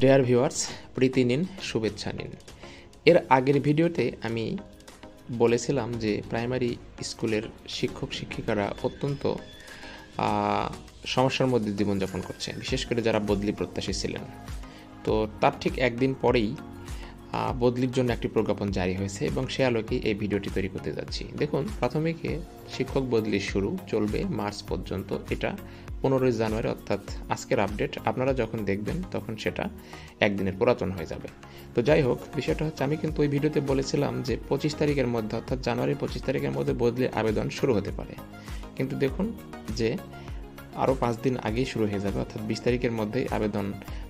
Dear viewers, প্রীতি নিন, শুভেচ্ছা নিন। এর আগের ভিডিওতে আমি বলেছিলাম যে প্রাইমারি স্কুলের শিক্ষক শিক্ষিকারা অত্যন্ত সমস্যার মধ্যে জীবনযাপন করছে, বিশেষ করে যারা বদলি প্রত্যাশী ছিলেন। তো তার ঠিক একদিন পরেই বদলির জন্য একটি প্রজ্ঞাপন জারি হয়েছে এবং সে আলোকে এই ভিডিওটি তৈরি করতে যাচ্ছি। দেখুন, প্রাথমিকে শিক্ষক বদলি শুরু চলবে মার্চ পর্যন্ত। এটা 15 জানুয়ারি, অর্থাৎ আজকের আপডেট। আপনারা যখন দেখবেন তখন সেটা একদিনের পুরাতন হয়ে যাবে। তো যাই হোক, বিষয়টা হচ্ছে, আমি কিন্তু ওই ভিডিওতে বলেছিলাম যে 25 তারিখের মধ্যে, অর্থাৎ জানুয়ারির 25 তারিখের মধ্যে বদলির আবেদন শুরু হতে পারে। কিন্তু দেখুন যে আরও 5 দিন আগেই শুরু হয়ে যাবে, অর্থাৎ 20 তারিখের মধ্যেই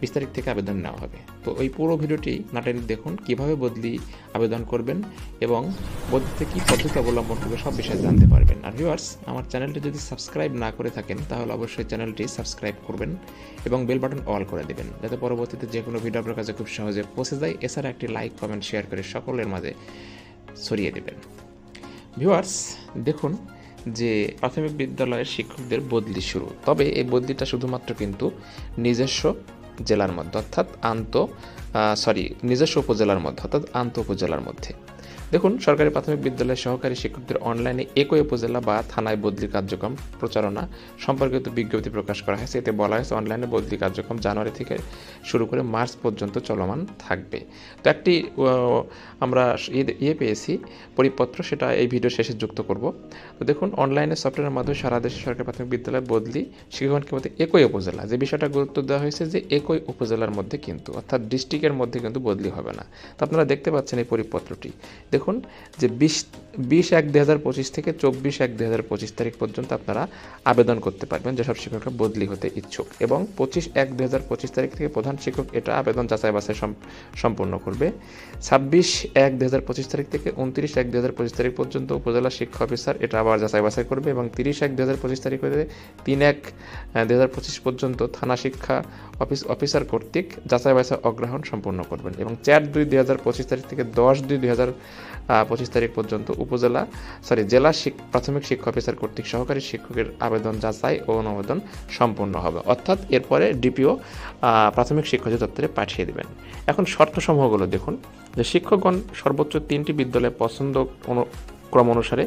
20 তারিখ থেকে আবেদন নেওয়া হবে। তো ওই পুরো ভিডিওটি নাটেন দেখুন, কিভাবে বদলি আবেদন করবেন এবং বদলিতে কী পদ্ধতি অবলম্বন করবে সব বিষয়ে জানতে পারবেন। আর ভিউয়ার্স, আমার চ্যানেলটি যদি সাবস্ক্রাইব না করে থাকেন তাহলে অবশ্যই চ্যানেলটি সাবস্ক্রাইব করবেন এবং বেল বাটন অল করে দেবেন, যাতে পরবর্তীতে যে কোনো ভিডিও আপনার কাছে খুব সহজে পৌঁছে যায়। এছাড়া একটি লাইক, কমেন্ট, শেয়ার করে সকলের মাঝে ছড়িয়ে দেবেন। ভিউয়ার্স, দেখুন যে প্রাথমিক বিদ্যালয়ের শিক্ষকদের বদলি শুরু, তবে এই বদলিটা শুধুমাত্র কিন্তু নিজস্ব জেলার মধ্যে, অর্থাৎ নিজস্ব উপজেলার মধ্যে, অর্থাৎ আন্ত উপজেলার মধ্যে। দেখুন, সরকারি প্রাথমিক বিদ্যালয়ের সহকারী শিক্ষকদের অনলাইনে একই উপজেলা বা থানায় বদলি কার্যক্রম প্রচারণা সম্পর্কিত বিজ্ঞপ্তি প্রকাশ করা হয়েছে। এতে বলা হয়েছে অনলাইনে বদলি কার্যক্রম জানুয়ারি থেকে শুরু করে মার্চ পর্যন্ত চলমান থাকবে। তো একটি আমরা পেয়েছি পরিপত্র, সেটা এই ভিডিও শেষে যুক্ত করব। তো দেখুন, অনলাইনে সফটওয়্যারের মাধ্যমে সারা দেশে সরকারি প্রাথমিক বিদ্যালয় বদলি শিক্ষকগণকে মধ্যে একই উপজেলা, যে বিষয়টা গুরুত্ব দেওয়া হয়েছে যে একই উপজেলার মধ্যে কিন্তু, অর্থাৎ ডিস্ট্রিক্টের মধ্যে কিন্তু বদলি হবে না। তো আপনারা দেখতে পাচ্ছেন এই পরিপত্রটি। দেখুন যে 20/1/2025 থেকে 24/1/2025 তারিখ পর্যন্ত আপনারা আবেদন করতে পারবেন যেসব শিক্ষকরা বদলি হতে ইচ্ছুক, এবং 25/1/2025 তারিখ থেকে প্রধান শিক্ষক এটা আবেদন যাচাই বাছাই সম্পূর্ণ করবে। 26/1/2025 তারিখ থেকে 29/1/2025 তারিখ পর্যন্ত উপজেলা শিক্ষা অফিসার এটা আবার যাচাই বাছাই করবে, এবং 30/1/2025 তারিখ হতে 3/1/2025 পর্যন্ত থানা শিক্ষা অফিসার কর্তৃক যাচাই বাছাই অগ্রহণ সম্পূর্ণ করবেন, এবং 4/2/2025 তারিখ থেকে 10/2/2025 তারিখ পর্যন্ত জেলা প্রাথমিক শিক্ষা অফিসার কর্তৃক সহকারী শিক্ষকের আবেদন যাচাই ও অনুমোদন সম্পূর্ণ হবে, অর্থাৎ এরপরে ডিপিও প্রাথমিক শিক্ষা অধিদপ্তরে পাঠিয়ে দেবেন। এখন শর্তসমূহগুলো দেখুন, যে শিক্ষকগণ সর্বোচ্চ 3টি বিদ্যালয়ে ক্রম অনুসারে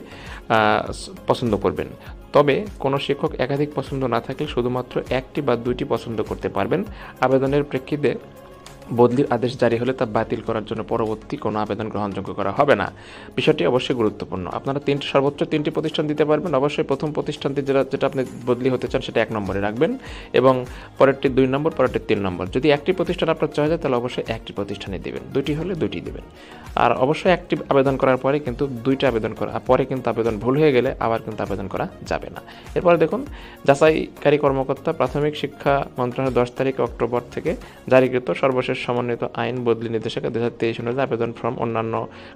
পছন্দ করবেন। তবে কোনো শিক্ষক একাধিক পছন্দ না থাকলে শুধুমাত্র 1টি বা 2টি পছন্দ করতে পারবেন। আবেদনের প্রেক্ষিতে বদলির আদেশ জারি হলে তা বাতিল করার জন্য পরবর্তী কোনো আবেদন গ্রহণযোগ্য করা হবে না। বিষয়টি অবশ্যই গুরুত্বপূর্ণ। আপনারা সর্বোচ্চ 3টি প্রতিষ্ঠান দিতে পারবেন। অবশ্যই প্রথম প্রতিষ্ঠানটি যেটা আপনি বদলি হতে চান সেটা 1 নম্বরে রাখবেন, এবং পরেরটি 2 নম্বর, পরেরটি 3 নম্বর। যদি একটি প্রতিষ্ঠান আপনার চয়েস হয় তাহলে অবশ্যই একটি প্রতিষ্ঠানে দেবেন, 2টি হলে 2টি দেবেন। আর অবশ্যই একটি আবেদন করার পরে কিন্তু 2টা আবেদন করা, পরে কিন্তু আবেদন ভুল হয়ে গেলে আবার কিন্তু আবেদন করা যাবে না। এরপরে দেখুন, যাচাইকারী কর্মকর্তা প্রাথমিক শিক্ষা মন্ত্রণালয় 10 তারিখ অক্টোবর থেকে জারিকৃত সর্বশেষ সমন্বিত আইন বদলি নির্দেশিকা 2023 অনুযায়ী আবেদন ফর্ম অন্যান্য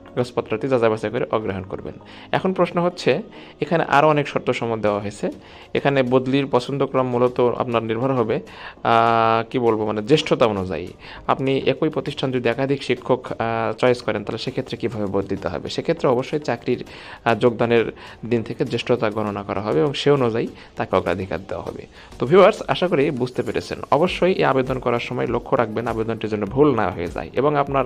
কাগজপত্রটি যাচাই বাছাই করে অগ্রহণ করবেন। এখন প্রশ্ন হচ্ছে, এখানে আরও অনেক শর্ত সমূহ দেওয়া হয়েছে। এখানে বদলির পছন্দক্রম মূলত আপনার নির্ভর হবে জ্যেষ্ঠতা অনুযায়ী। আপনি একই প্রতিষ্ঠান যদি একাধিক শিক্ষক চয়েস করেন তাহলে সেক্ষেত্রে কীভাবে বদলিতে হবে? সেক্ষেত্রে অবশ্যই চাকরির যোগদানের দিন থেকে জ্যেষ্ঠতা গণনা করা হবে এবং সে অনুযায়ী তাকে অগ্রাধিকার দেওয়া হবে। তো ভিউয়ার্স, আশা করি বুঝতে পেরেছেন। অবশ্যই এই আবেদন করার সময় লক্ষ্য রাখবেন আবেদনটি যেন ভুল না হয়ে যায়, এবং আপনার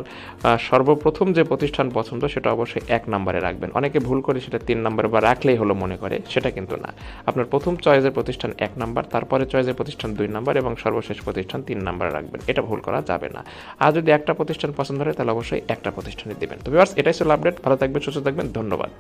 সর্বপ্রথম যে প্রতিষ্ঠান পছন্দ সেটা অবশ্যই 1 নম্বরে রাখবেন। অনেকে ভুল করে সেটা 3 নম্বরে বা রাখলেই হলো মনে করে, সেটা কিন্তু না। আপনার প্রথম চয়েসের প্রতিষ্ঠান 1 নম্বর, তারপরে চয়েসের প্রতিষ্ঠান 2 নম্বর, এবং সর্বশেষ প্রতিষ্ঠান 3 নম্বরে রাখবেন। এটা ভুল করা যাবে না। আর যদি একটা প্রতিষ্ঠান পছন্দ হয় তাহলে অবশ্যই একটা প্রতিষ্ঠানে দেবেন। তো ভিউয়ার্স, এটাই ছিল আপডেট। ভালো থাকবেন, সুস্থ থাকবেন। ধন্যবাদ।